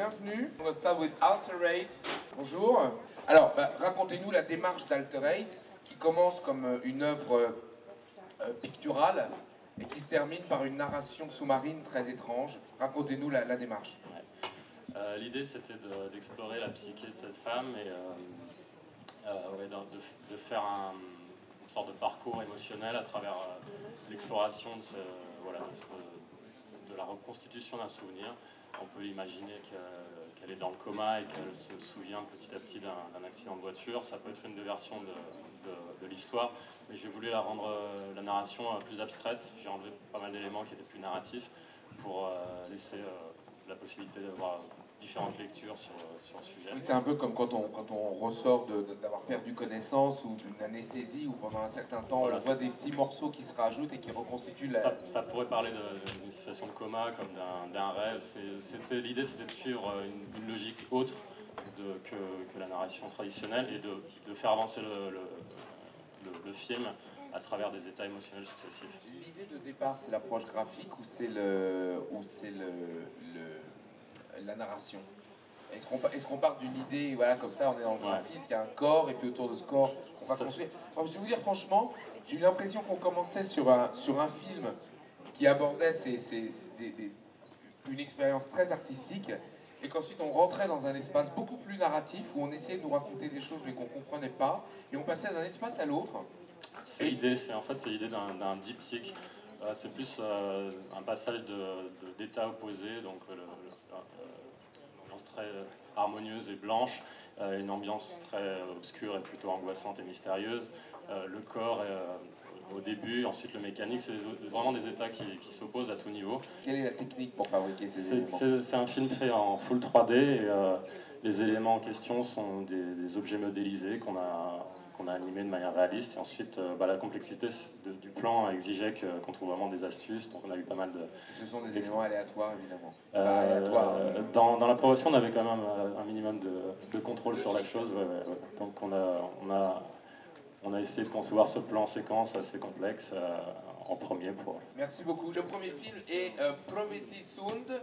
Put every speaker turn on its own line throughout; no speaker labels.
bienvenue. On va start with Alterate. Bonjour. Alors, racontez-nous la démarche d'Alterate qui commence comme une œuvre picturale et qui se termine par une narration sous-marine très étrange. Racontez-nous la démarche.
Ouais. L'idée, c'était d'explorer la psyché de cette femme et de faire une sorte de parcours émotionnel à travers l'exploration de la reconstitution d'un souvenir. On peut imaginer qu'elle est dans le coma et qu'elle se souvient petit à petit d'un accident de voiture. Ça peut être une des versions de l'histoire, mais j'ai voulu rendre la narration plus abstraite. J'ai enlevé pas mal d'éléments qui étaient plus narratifs pour laisser la possibilité d'avoir différentes lectures sur le sujet.
Oui, c'est un peu comme quand on ressort d'avoir perdu connaissance ou d'une anesthésie, ou pendant un certain temps, voilà, on voit des petits morceaux qui se rajoutent et qui reconstituent la...
Ça pourrait parler d'une situation de coma, comme d'un rêve. L'idée, c'était de suivre une logique autre que la narration traditionnelle et de faire avancer le film à travers des états émotionnels successifs.
L'idée de départ, c'est l'approche graphique ou c'est la narration? Est-ce qu'on part d'une idée, voilà, comme ça, on est dans le graphisme, il y a un corps, et puis autour de ce corps, on va construire. Alors, je vais vous dire franchement, j'ai eu l'impression qu'on commençait sur un film qui abordait une expérience très artistique, et qu'ensuite on rentrait dans un espace beaucoup plus narratif, où on essayait de nous raconter des choses mais qu'on ne comprenait pas, et on passait d'un espace à l'autre.
C'est l'idée, c'est l'idée d'un diptyque. C'est plus un passage d'états opposés, donc une ambiance très harmonieuse et blanche, une ambiance très obscure et plutôt angoissante et mystérieuse. Le corps au début, ensuite le mécanique, c'est vraiment des états qui s'opposent à tout niveau.
Quelle est la technique pour fabriquer ces éléments?
C'est un film fait en full 3D et les éléments en question sont des objets modélisés qu'on a animés de manière réaliste. Et ensuite, la complexité du plan exigeait qu'on trouve vraiment des astuces. Donc on a eu pas mal de...
Ce sont des éléments aléatoires, évidemment.
Dans la progression, on avait quand même un minimum de contrôle sur la chose. Ouais. Donc on a essayé de concevoir ce plan séquence assez complexe en premier pour...
Merci beaucoup. Le premier film est Prometheusund.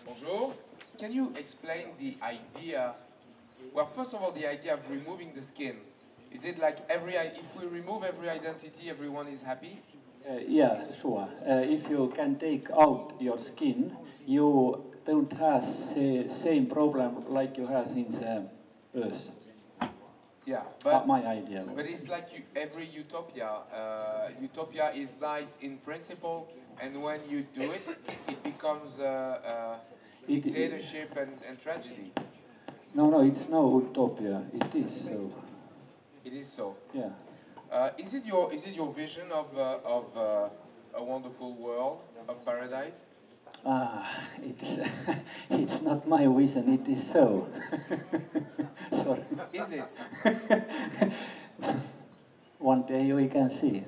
Bonjour. Can you explain the idea? Well, first of all, the idea of removing the skin. Is it like if we remove every identity, everyone is happy?
Yeah, sure. If you can take out your skin, you don't have the same problem like you have in the Earth.
Yeah, but
my idea.
But it's like every utopia. Utopia is nice in principle, and when you do it, it becomes dictatorship and tragedy.
No, it's no utopia. It is so.
It is so.
Yeah.
Is it your vision of a wonderful world of paradise?
It's not my vision. It is so. Sorry.
Is it?
One day we can see.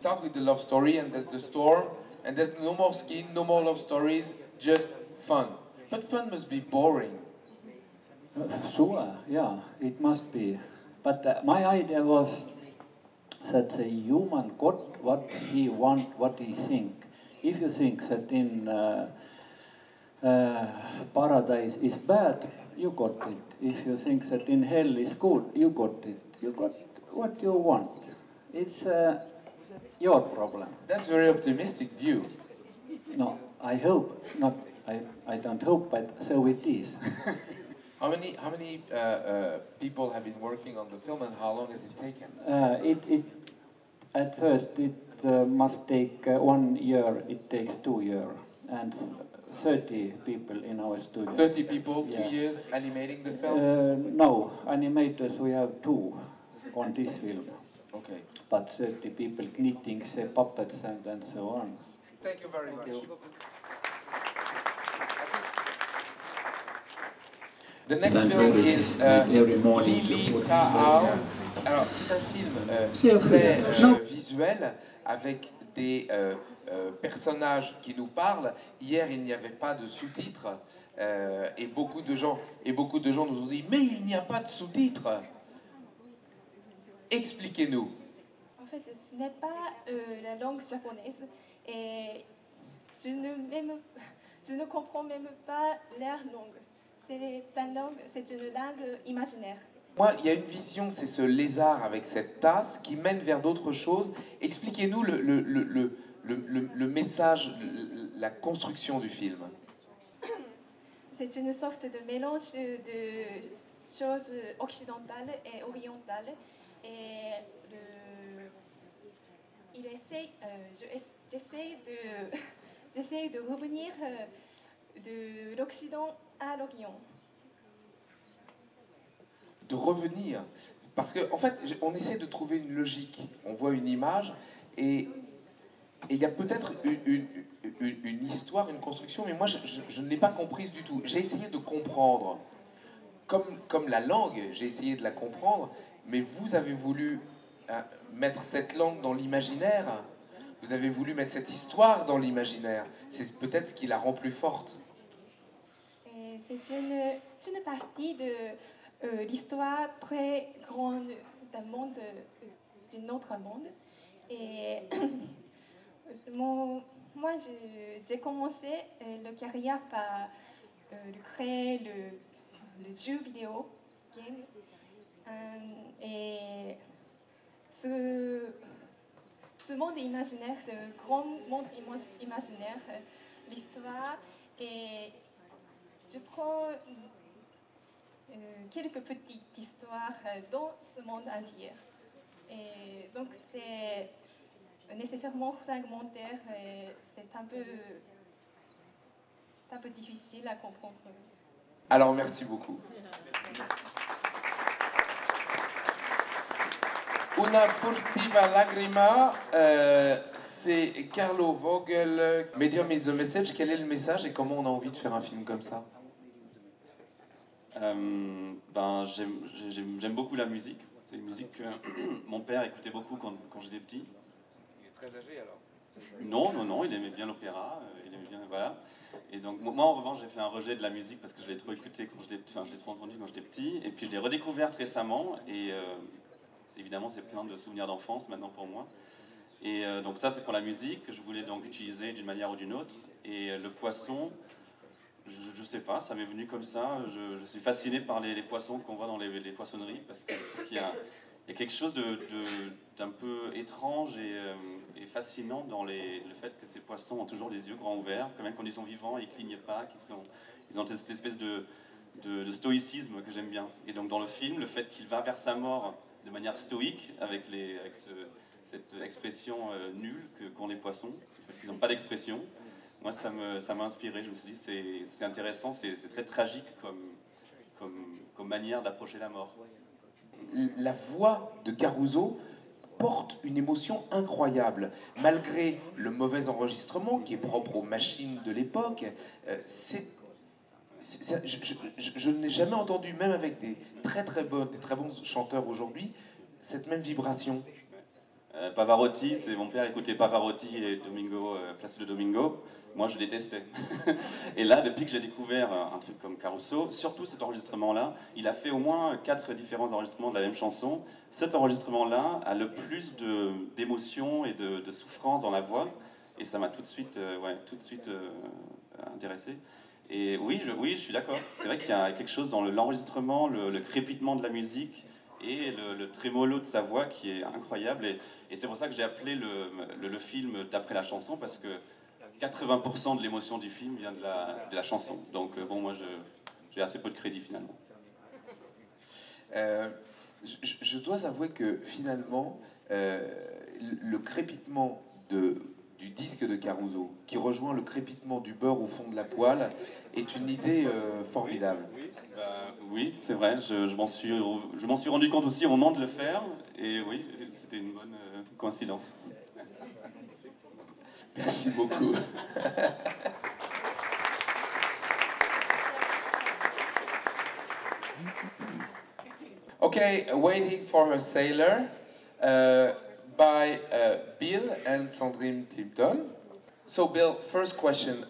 Start with the love story, and there's the storm, and there's no more skin, no more love stories, just fun. But fun must be boring.
Sure, yeah, it must be. But my idea was that the human got what he want, what he think. If you think that in paradise is bad, you got it. If you think that in hell is good, you got it. You got what you want. It's your problem.
That's a very optimistic view.
No, I hope not. I don't hope, but so it is.
How many people have been working on the film, and how long has it taken?
At first it must take 1 year. It takes 2 years, and 30 people in our studio.
30 people,
yeah.
2 years animating the film?
No, animators we have 2 on this film.
Okay.
But 30 people knitting the puppets and so on.
Thank you very much.
You.
The next film is Lili Ta'ao. Alors, c'est un film très visuel avec des personnages qui nous parlent. Hier, il n'y avait pas de sous-titres et beaucoup de gens nous ont dit « Mais il n'y a pas de sous-titres !» Expliquez-nous.
En fait, ce n'est pas la langue japonaise. Et je ne comprends même pas leur langue. C'est une langue imaginaire.
Moi, il y a une vision, c'est ce lézard avec cette tasse qui mène vers d'autres choses. Expliquez-nous le message, la construction du film.
C'est une sorte de mélange de choses occidentales et orientales. Et j'essaie de revenir de l'Occident à l'Orient.
De revenir, parce qu'en fait, on essaie de trouver une logique. On voit une image et il y a peut-être une histoire, une construction, mais moi, je ne l'ai pas comprise du tout. J'ai essayé de comprendre, comme la langue, j'ai essayé de la comprendre, mais vous avez voulu mettre cette langue dans l'imaginaire, vous avez voulu mettre cette histoire dans l'imaginaire. C'est peut-être ce qui la rend plus forte.
C'est une partie de l'histoire très grande d'un monde, d'un autre monde. Et moi, j'ai commencé la carrière par créer le jeu vidéo, game. Et ce monde imaginaire, le grand monde imaginaire, l'histoire, et je prends quelques petites histoires dans ce monde entier. Et donc c'est nécessairement fragmentaire et c'est un peu difficile à comprendre.
Alors merci beaucoup. Una furtiva lagrima, c'est Carlo Vogel. Medium is the message. Quel est le message et comment on a envie de faire un film comme ça?
J'aime beaucoup la musique. C'est une musique que mon père écoutait beaucoup quand j'étais petit.
Il est très âgé alors?
Non, il aimait bien l'opéra, voilà. Et donc moi en revanche j'ai fait un rejet de la musique parce que je l'ai trop écouté je l'ai trop entendu quand j'étais petit. Et puis je l'ai redécouverte récemment et évidemment c'est plein de souvenirs d'enfance maintenant pour moi. Et donc ça c'est pour la musique que je voulais donc utiliser d'une manière ou d'une autre. Et le poisson, je sais pas, ça m'est venu comme ça. Je suis fasciné par les poissons qu'on voit dans les poissonneries parce que je trouve qu'il y a quelque chose d'un peu étrange et fascinant dans le fait que ces poissons ont toujours les yeux grands ouverts, que même quand ils sont vivants, ils clignent pas, ils ont cette espèce de stoïcisme que j'aime bien. Et donc dans le film, le fait qu'il va vers sa mort de manière stoïque, avec cette expression nulle qu'ont les poissons, ils n'ont pas d'expression, moi ça m'a inspiré. Je me suis dit c'est intéressant, c'est très tragique comme manière d'approcher la mort.
La voix de Caruso porte une émotion incroyable. Malgré le mauvais enregistrement qui est propre aux machines de l'époque, je n'ai jamais entendu, même avec des très bons chanteurs aujourd'hui, cette même vibration.
Pavarotti, mon père écoutait Pavarotti et Domingo, Placido Domingo. Moi, je détestais. Et là, depuis que j'ai découvert un truc comme Caruso, surtout cet enregistrement-là, il a fait au moins 4 différents enregistrements de la même chanson. Cet enregistrement-là a le plus d'émotion et de souffrance dans la voix. Et ça m'a tout de suite intéressé. Et oui, je suis d'accord. C'est vrai qu'il y a quelque chose dans l'enregistrement, le crépitement de la musique et le trémolo de sa voix qui est incroyable. Et c'est pour ça que j'ai appelé le film d'après la chanson, parce que 80% de l'émotion du film vient de la chanson. Donc bon, moi j'ai assez peu de crédit finalement.
Je dois avouer que finalement, le crépitement du disque de Caruso, qui rejoint le crépitement du beurre au fond de la poêle, est une idée formidable.
Oui, c'est vrai, je m'en suis rendu compte aussi au moment de le faire, et oui, c'était une bonne coïncidence.
Merci beaucoup. Okay, Waiting for a Sailor by Bill and Sandrine Plimpton. So Bill, first question.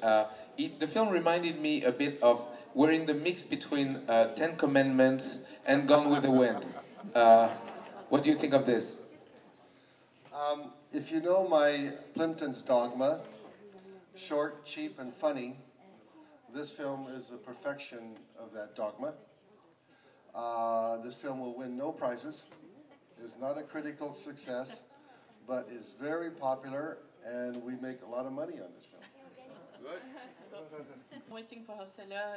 The film reminded me a bit of, we're in the mix between Ten Commandments and Gone with the Wind. What do you think of this?
If you know my Plimpton's dogma, short, cheap, and funny, this film is the perfection of that dogma. This film will win no prizes, is not a critical success, but is very popular, and we make a lot of money on this film.
Waiting for Our Sailor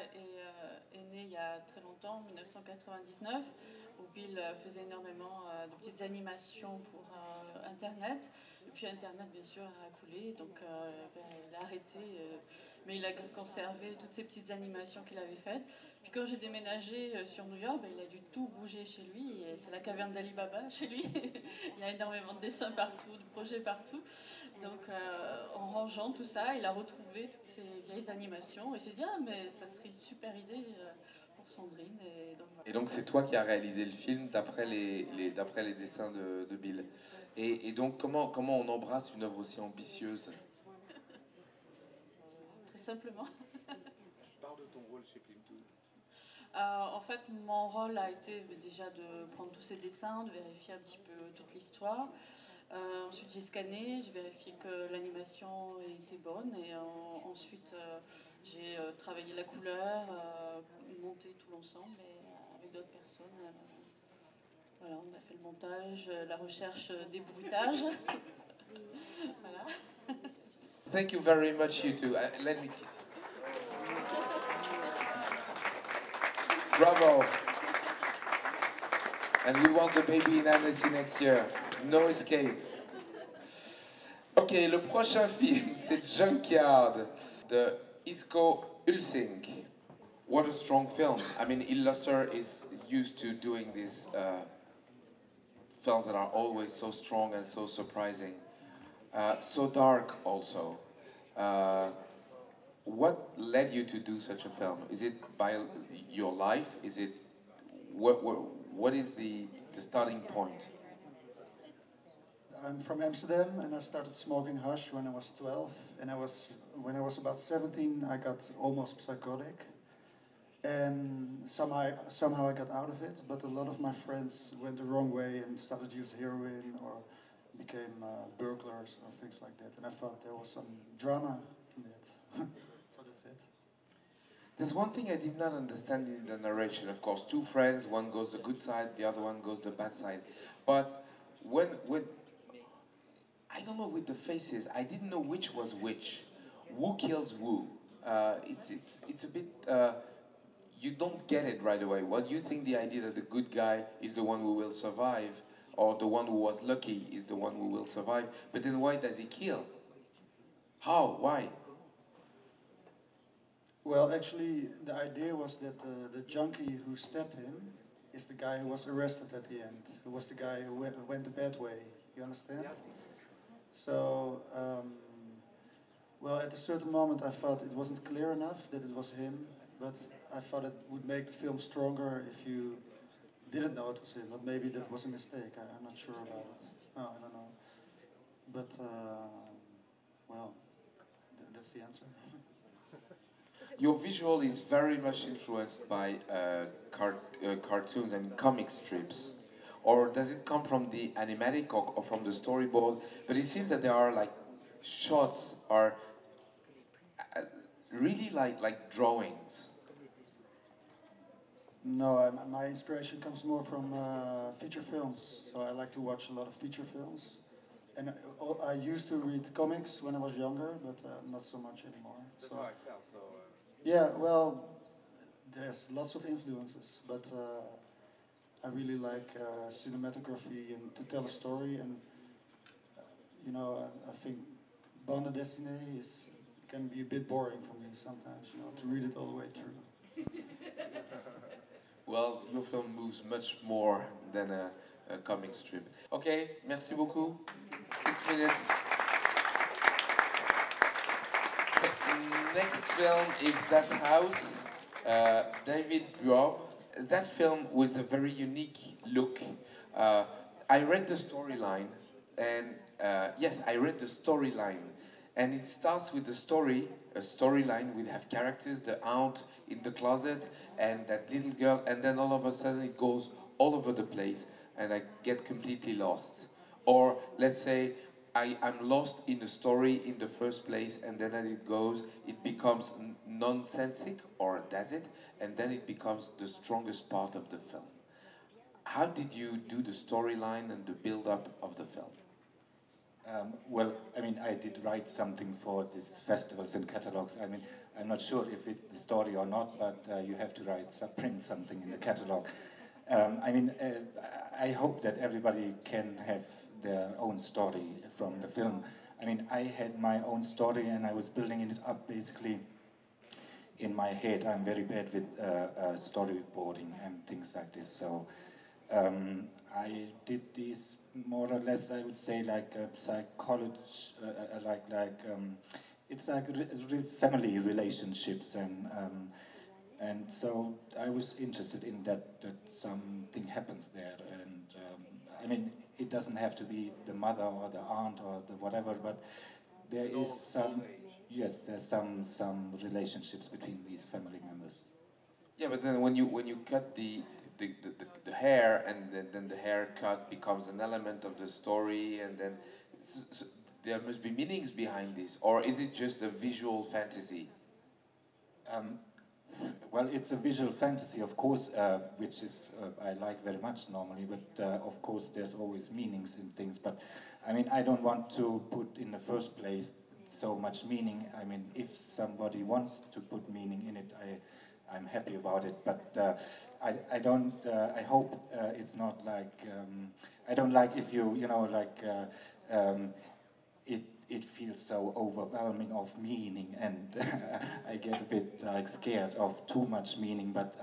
est né il y a très longtemps, en 1999, où Bill faisait énormément de petites animations pour Internet. Et puis Internet, bien sûr, a coulé, donc il a arrêté, mais il a conservé toutes ces petites animations qu'il avait faites. Puis quand j'ai déménagé sur New York, il a dû tout bouger chez lui, et c'est la caverne d'Ali Baba chez lui. Il y a énormément de dessins partout, de projets partout. Donc en rangeant tout ça, il a retrouvé toutes ces vieilles animations et s'est dit « Ah, mais ça serait une super idée pour Sandrine ».
Et donc c'est toi qui as réalisé le film d'après les dessins de Bill. Et donc comment on embrasse une œuvre aussi ambitieuse?
Très simplement.
Parle de ton rôle chez Film 2.
En fait, mon rôle a été déjà de prendre tous ces dessins, de vérifier un petit peu toute l'histoire. Ensuite, j'ai scanné, j'ai vérifié que l'animation était bonne et ensuite j'ai travaillé la couleur, monté tout l'ensemble avec d'autres personnes. Voilà, on a fait le montage, la recherche des bruitages. Voilà.
Thank you very much, you two. Let me kiss you. Bravo. And we want the baby in Annecy next year. No escape. Ok, le prochain film, c'est Junkyard de Isco Ulsing. What a strong film. I mean, Illuster is used to doing these films that are always so strong and so surprising. So dark also. What led you to do such a film? Is it by your life? Is it what is the starting point?
I'm from Amsterdam, and I started smoking hash when I was 12. And when I was about 17, I got almost psychotic. And somehow I got out of it. But a lot of my friends went the wrong way and started to use heroin or became burglars or things like that. And I thought there was some drama in it. So that's it.
There's one thing I did not understand in the narration. Of course, two friends, one goes the good side, the other one goes the bad side. But when I don't know with the faces, I didn't know which was which. Who kills who? It's a bit you don't get it right away. What do you think the idea that the good guy is the one who will survive, or the one who was lucky is the one who will survive? But then why does he kill? How? Why?
Well, actually, the idea was that the junkie who stabbed him is the guy who was arrested at the end, who was the guy who went the bad way. You understand? So, well, at a certain moment I thought it wasn't clear enough that it was him, but I thought it would make the film stronger if you didn't know it was him, but maybe that was a mistake. I'm not sure about it. No, I don't know. But, well, that's the answer.
Your visual is very much influenced by cartoons and comic strips. Or does it come from the animatic or from the storyboard? But it seems that there are like shots are really like drawings.
No, my inspiration comes more from feature films. So I like to watch a lot of feature films. And I used to read comics when I was younger, but not so much anymore.
That's how I felt. So.
Yeah, well, there's lots of influences, but I really like cinematography and to tell a story. And you know, I think bande dessinée can be a bit boring for me sometimes. You know, to read it all the way through.
Well, your film moves much more than a comic strip. Okay, merci beaucoup. 6 minutes. Next film is Das Haus, David Grob. That film with a very unique look. I read the storyline, and yes, I read the storyline. And it starts with a storyline. We have characters, the aunt in the closet, and that little girl, and then all of a sudden it goes all over the place, and I get completely lost. Or let's say, I'm lost in the story in the first place, and then as it goes, it becomes nonsensic, or does it? And then it becomes the strongest part of the film. How did you do the storyline and the build-up of the film?
Well, I mean, I did write something for these festivals and catalogs. I mean, I'm not sure if it's the story or not, but you have to print something in the catalog. I mean, I hope that everybody can have their own story from the film. I mean, I had my own story and I was building it up basically in my head. I'm very bad with storyboarding and things like this, so I did these more or less, I would say, like a psychology, it's like family relationships, and so I was interested in that something happens there, and I mean, it doesn't have to be the mother or the aunt or the whatever, but there is some, yes, there's some relationships between these family members.
Yeah, but then when you cut the hair, and then the haircut becomes an element of the story, and then so there must be meanings behind this, or is it just a visual fantasy?
Well, it's a visual fantasy, of course, which is I like very much normally, but of course there's always meanings in things, but I mean, I don't want to put in the first place so much meaning. I mean, if somebody wants to put meaning in it, I'm happy about it, but I don't, I hope it's not like, I don't like if you know, like, it feels so overwhelming of meaning, and I get a bit like scared of too much meaning, but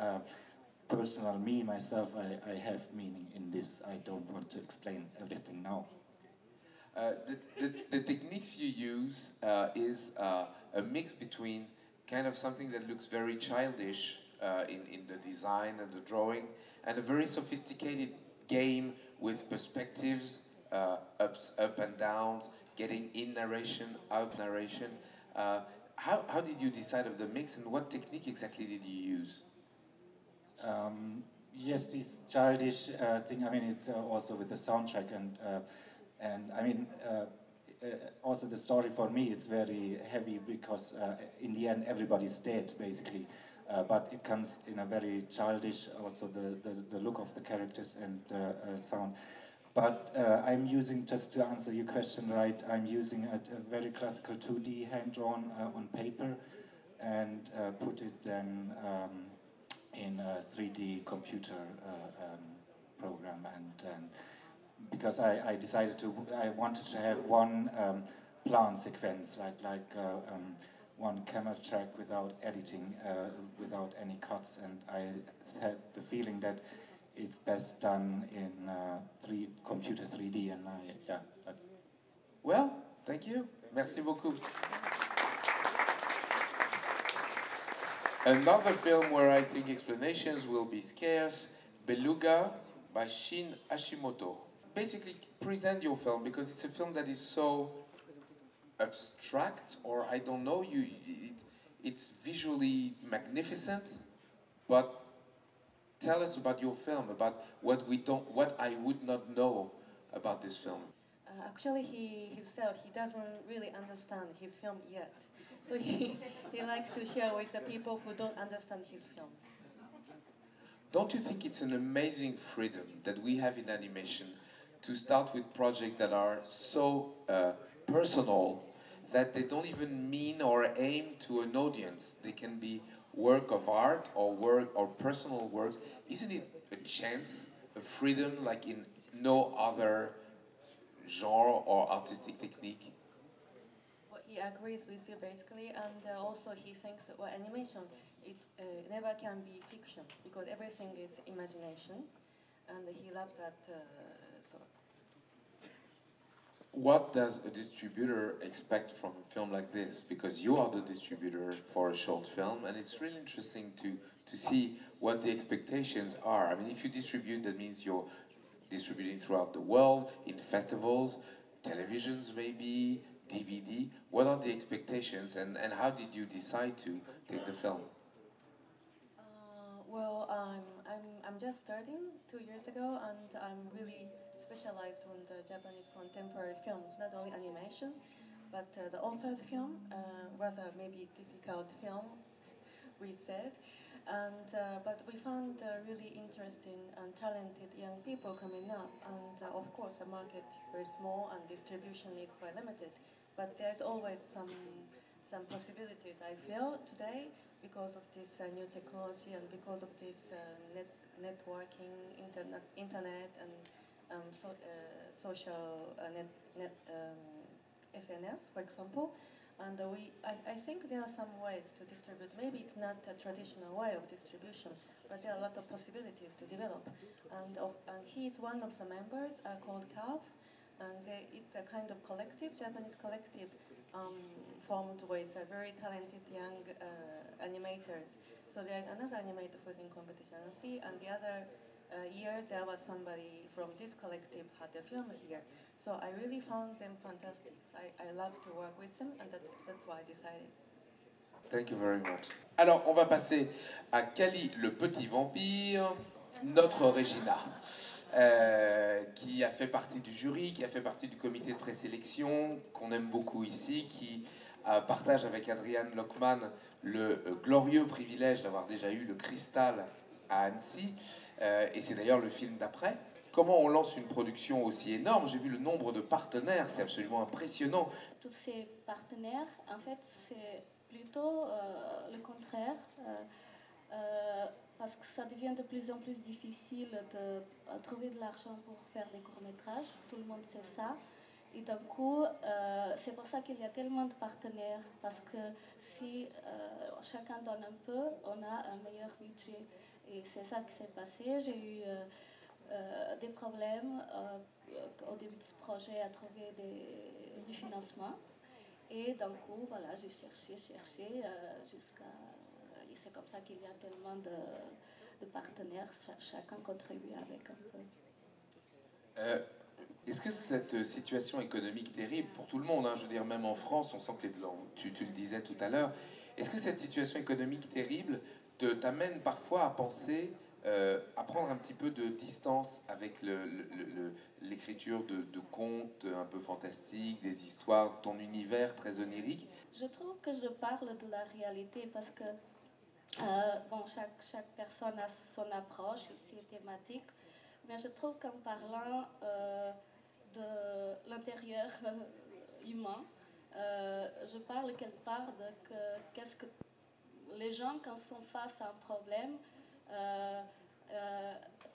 personal me, myself, I have meaning in this. I don't want to explain everything now.
The techniques you use is a mix between kind of something that looks very childish in the design and the drawing, and a very sophisticated game with perspectives, up and downs, getting in narration, out narration. How did you decide of the mix, and what technique exactly did you use?
Yes, this childish thing, I mean, it's also with the soundtrack, and I mean, also the story for me, it's very heavy, because in the end everybody's dead, basically. But it comes in a very childish, also the look of the characters and sound. But I'm using, just to answer your question right, I'm using a very classical 2D hand-drawn on paper, and put it then in a 3D computer program, and because I decided I wanted to have one plan sequence, like one camera track without editing, without any cuts, and I had the feeling that it's best done in computer 3D, and yeah, that's...
Well, thank you. Merci beaucoup. Another film where I think explanations will be scarce, Beluga by Shin Hashimoto. Basically, present your film, because it's a film that is so abstract, or I don't know, it's visually magnificent, but tell us about your film, about what I would not know about this film.
Actually, he doesn't really understand his film yet. So he likes to share with the people who don't understand his film.
Don't you think it's an amazing freedom that we have in animation to start with projects that are so personal that they don't even mean or aim to an audience? They can be work of art or personal works. Isn't it a chance, a freedom like in no other genre or artistic technique?
Well, he agrees with you basically, and also he thinks that animation it never can be fiction, because everything is imagination, and he loves that sort of.
What does a distributor expect from a film like this? Because you are the distributor for a short film, and it's really interesting to see what the expectations are. I mean, if you distribute, that means you're distributing throughout the world, in festivals, televisions maybe, DVD. What are the expectations, and how did you decide to take the film?
Well, I'm just starting 2 years ago, and I'm really specialized on the Japanese contemporary films, not only animation, but the author's film, rather maybe difficult film, we said. And, but we found really interesting and talented young people coming up. And of course, the market is very small and distribution is quite limited. But there's always some possibilities, I feel, today, because of this new technology and because of this networking, internet and social SNS, for example. And I think there are some ways to distribute. Maybe it's not a traditional way of distribution, but there are a lot of possibilities to develop. And he is one of the members called CALF, and it's a kind of collective, Japanese collective, formed with very talented young animators. So there's another animator who's in competition, and the other year there was somebody from this collective had a film here. So I really found them fantastic. I love to work with them, and that's why I decided.
Thank you very much. Alors, on va passer à Kali, le petit vampire, notre Regina, qui a fait partie du jury, qui a fait partie du comité de présélection, qu'on aime beaucoup ici, qui partage avec Adrian Lockman le glorieux privilège d'avoir déjà eu le Cristal à Annecy, et c'est d'ailleurs le film d'après. Comment on lance une production aussi énorme? J'ai vu le nombre de partenaires, c'est absolument impressionnant.
Tous ces partenaires, en fait, c'est plutôt le contraire, parce que ça devient de plus en plus difficile de trouver de l'argent pour faire des courts-métrages. Tout le monde sait ça. Et d'un coup, c'est pour ça qu'il y a tellement de partenaires, parce que si chacun donne un peu, on a un meilleur budget. Et c'est ça qui s'est passé. J'ai eu des problèmes au début de ce projet à trouver du financement. Et d'un coup, voilà, j'ai cherché jusqu'à... Et c'est comme ça qu'il y a tellement de partenaires, chacun contribue avec un peu.
Est-ce que cette situation économique terrible pour tout le monde, je veux dire même en France, on sent que tu le disais tout à l'heure, est-ce que cette situation économique terrible t'amène parfois à penser, à prendre un petit peu de distance avec l'écriture de contes un peu fantastiques, des histoires, ton univers très onirique?
Je trouve que je parle de la réalité parce que bon, chaque personne a son approche ici thématique, mais je trouve qu'en parlant de l'intérieur humain, je parle quelque part de qu'est-ce que les gens, quand sont face à un problème,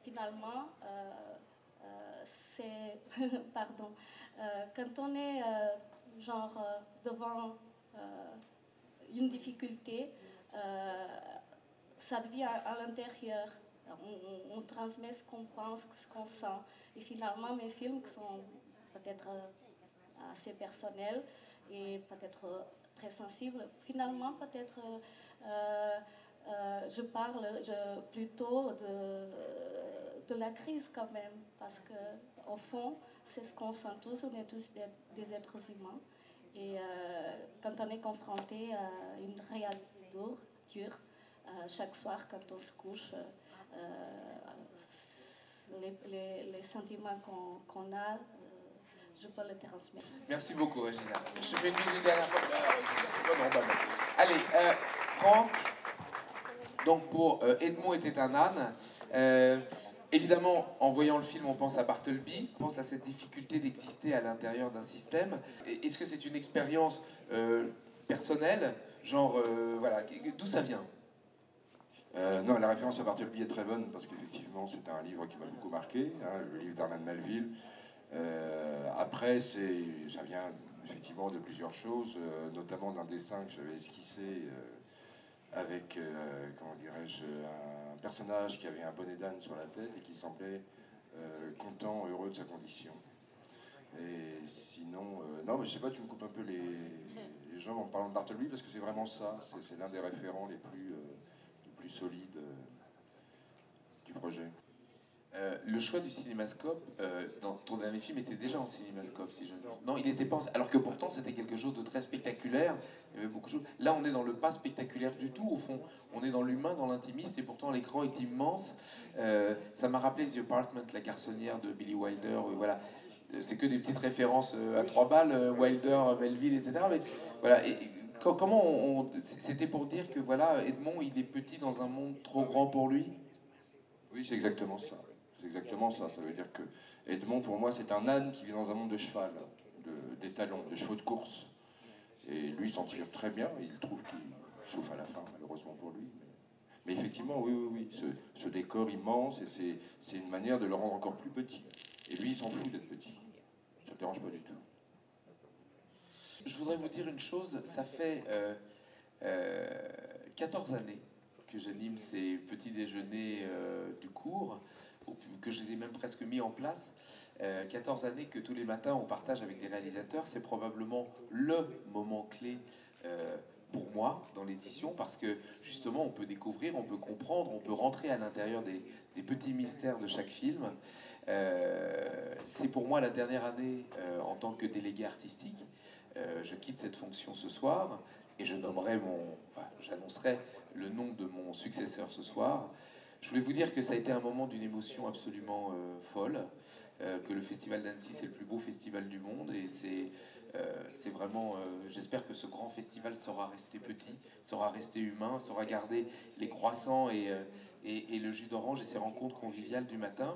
finalement, c'est... pardon. Quand on est devant une difficulté, ça devient à l'intérieur. On transmet ce qu'on pense, ce qu'on sent. Et finalement, mes films qui sont peut-être assez personnels et peut-être très sensibles, finalement, peut-être je parle plutôt de la crise quand même, parce qu'au fond, c'est ce qu'on sent tous, on est tous des êtres humains. Et quand on est confronté à une réalité dure, chaque soir quand on se couche, les sentiments qu'on a, je peux les transmettre.
Merci beaucoup, Regina. Je te fais une dernière fois. Allez, Franck, donc pour Edmond était un âne. Évidemment, en voyant le film, on pense à Bartleby, on pense à cette difficulté d'exister à l'intérieur d'un système. Est-ce que c'est une expérience personnelle, genre, voilà, d'où ça vient?
Non, la référence à Bartleby est très bonne, parce qu'effectivement, c'est un livre qui m'a beaucoup marqué, le livre d'Herman Melville. Après, ça vient effectivement de plusieurs choses, notamment d'un dessin que j'avais esquissé avec, comment dirais-je, un personnage qui avait un bonnet d'âne sur la tête et qui semblait content, heureux de sa condition. Et sinon, non, mais je sais pas, tu me coupes un peu les jambes en parlant de Bartleby, parce que c'est vraiment ça, c'est l'un des référents les plus solides du projet.
Le choix du cinémascope dans ton dernier film était déjà en cinémascope, si je ne me trompe. Non, il n'était pas. Alors que pourtant, c'était quelque chose de très spectaculaire, il y avait beaucoup de choses. Là, on est dans le pas spectaculaire du tout, au fond. On est dans l'humain, dans l'intimiste, et pourtant l'écran est immense. Ça m'a rappelé The Apartment, la garçonnière de Billy Wilder. Voilà. C'est que des petites références à 3 balles, Wilder, Melville, etc. Mais voilà. Comment c'était pour dire que voilà, Edmond, il est petit dans un monde trop grand pour lui?
Oui, c'est exactement ça. C'est exactement ça. Ça veut dire que Edmond, pour moi, c'est un âne qui vit dans un monde de cheval, d'étalons, de chevaux de course. Et lui s'en tire très bien. Il trouve qu'il souffre à la fin, malheureusement pour lui. Mais effectivement, oui. Ce décor immense, et c'est une manière de le rendre encore plus petit. Et lui, il s'en fout d'être petit. Ça ne le dérange pas du tout.
Je voudrais vous dire une chose, ça fait 14 années que j'anime ces petits déjeuners du cours, que je les ai même presque mis en place. 14 années que tous les matins on partage avec des réalisateurs, c'est probablement le moment clé pour moi dans l'édition, parce que justement on peut découvrir, on peut comprendre, on peut rentrer à l'intérieur des petits mystères de chaque film. C'est pour moi la dernière année en tant que délégué artistique. Je quitte cette fonction ce soir et j'annoncerai le nom de mon successeur ce soir. Je voulais vous dire que ça a été un moment d'une émotion absolument folle, que le Festival d'Annecy, c'est le plus beau festival du monde, et c'est vraiment... j'espère que ce grand festival saura rester petit, saura rester humain, saura garder les croissants et le jus d'orange et ces rencontres conviviales du matin.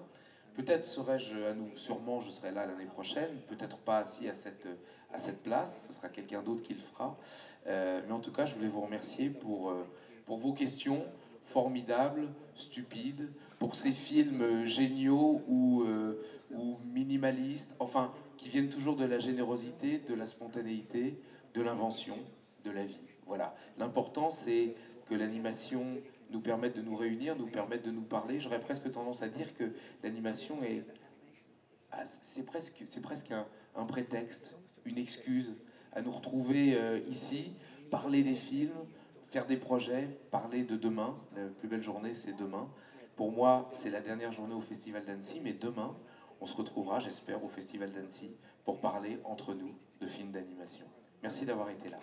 Peut-être serai-je sûrement je serai là l'année prochaine, peut-être pas assis à cette place, ce sera quelqu'un d'autre qui le fera. Mais en tout cas, je voulais vous remercier pour vos questions formidables, stupides, pour ces films géniaux ou minimalistes, enfin, qui viennent toujours de la générosité, de la spontanéité, de l'invention, de la vie. Voilà. L'important, c'est que l'animation nous permette de nous réunir, nous permette de nous parler. J'aurais presque tendance à dire que l'animation c'est presque un prétexte, une excuse à nous retrouver ici, parler des films, faire des projets, parler de demain. La plus belle journée, c'est demain. Pour moi, c'est la dernière journée au Festival d'Annecy, mais demain, on se retrouvera, j'espère, au Festival d'Annecy pour parler entre nous de films d'animation. Merci d'avoir été là.